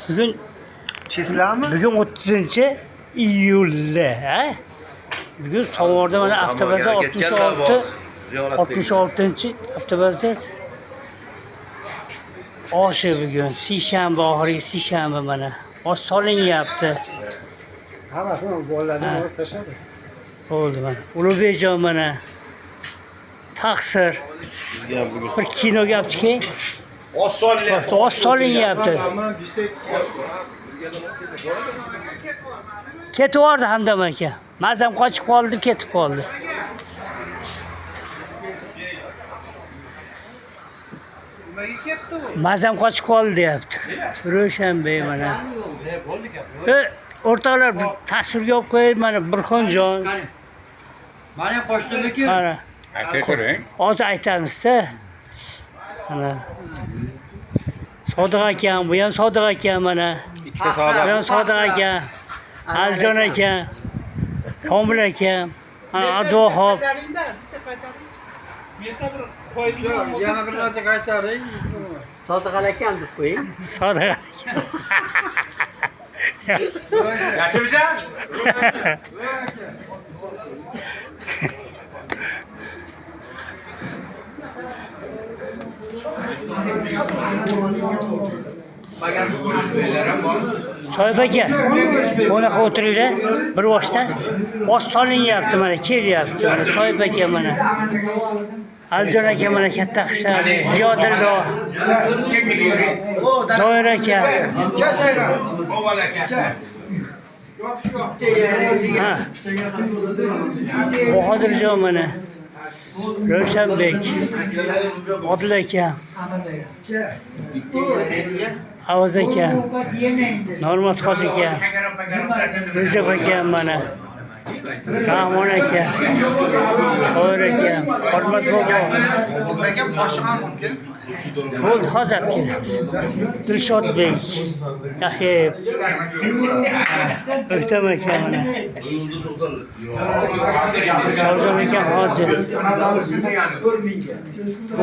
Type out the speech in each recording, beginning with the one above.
Bugun Chislami? bugun 30-iyulda, ha? Bugun Savorda mana avtobusda 66-avtobusda oshi bugun seshanba, oxirgi seshanba mana. Osh solinyapti. Hammasini bolalarni olib tashladi. Bo'ldi mana. Ulug'bekjon mana. Taqsir. Bir kinoga olib chiqing. Osh solinyapti. Ketib yubordi Hamdam aka. Mazam qochib qoldi deb ketib qoldi. Mazam qochib qoldi deyapti. Ro'shanbek mana. O'rtoqlar tasvirga olib qo'yib mana Burxonjon. Mana qo'shdimiki? Mana. Aytavering. Hozir aytamiz-da. Mana. Sodiq akam, bu ham Sodiq akam mana. Ikkita Bu ham Sodiq aka. Aljon aka. Komil aka. Abduvohab. Yana bir narsa qaytaring. Sodiq akam deb qo'ying. Sodiq aka. Yaxshimisan? Soyib aka, bunaqa o'tiringlar, bir boshda. Osh solinyapti mana, kelyapti mana Soyib aka mana. Aljon aka mana katta qishlar, Ziyodillo. Zoir aka. Ha. Bahodirjon mana. Ro'shanbek. Odil aka. Avaz aka. Normatxo'j aka. Rajab aka mana. Rahmon aka. Zoir aka. Hurmat bobo. Bo'ldi, hozir kelamiz. Dilshodbek. Yahyev. O'ktam aka mana. Sholjon aka hozir.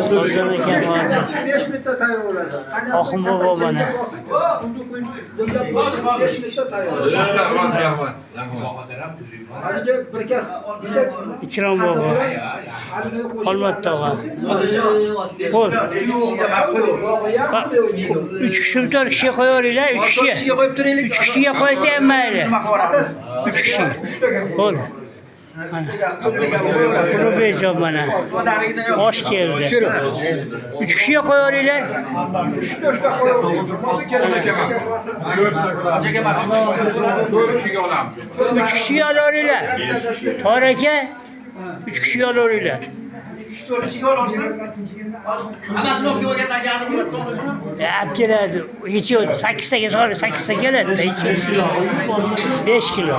Sholjon aka hozir. 5 minutda tayyor bo'ladi. Oxun bobo mana. 5 minutda tayyor. Haliga bir kas Ikrom bobo. Olmat tog'a. Bo'l. 3 kishi 4 kishiga qo'yaveringlar, 3 kishiga. 3 kishiga qo'yib turaylik. 3 kishiga qo'ysa ham mayli. 3 kishi. Bo'ldi. Ulug'bekjon mana. Osh keldi. 3 kishiga qo'yaveringlar. 3-4 ta qo'yaveramiz. 3 kishiga olaveringlar. Tor aka 3 kishiga olaveringlar. Hammasini olib kelgandan keyin Olib keladi. Hech yo'q, 8 taga solib 8 ta keladi-da, hech yo'q. 5 kilo.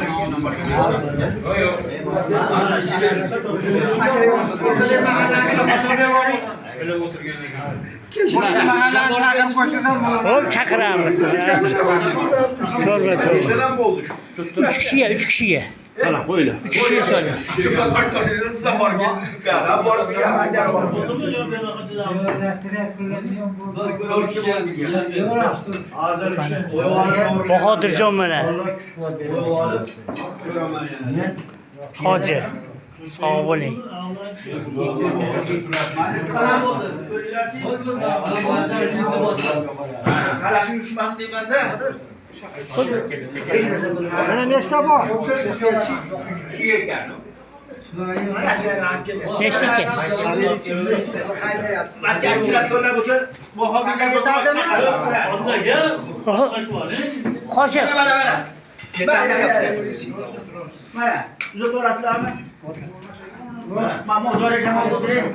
Hop, chaqiramiz. Zo'rg'a to'g'ri. 3 kishiga, 3 kishiga. Mana qo'ylar. 3 kishiga soling. Bahodirjon mana. Hoji. Sog' bo'ling. Qalashing tushmasin deyman-da. Mana nechta bor? Nechta ekan? Qo'shib. Mana, uzatvorasizlarmi? Mana, Zoir aka o'tiring.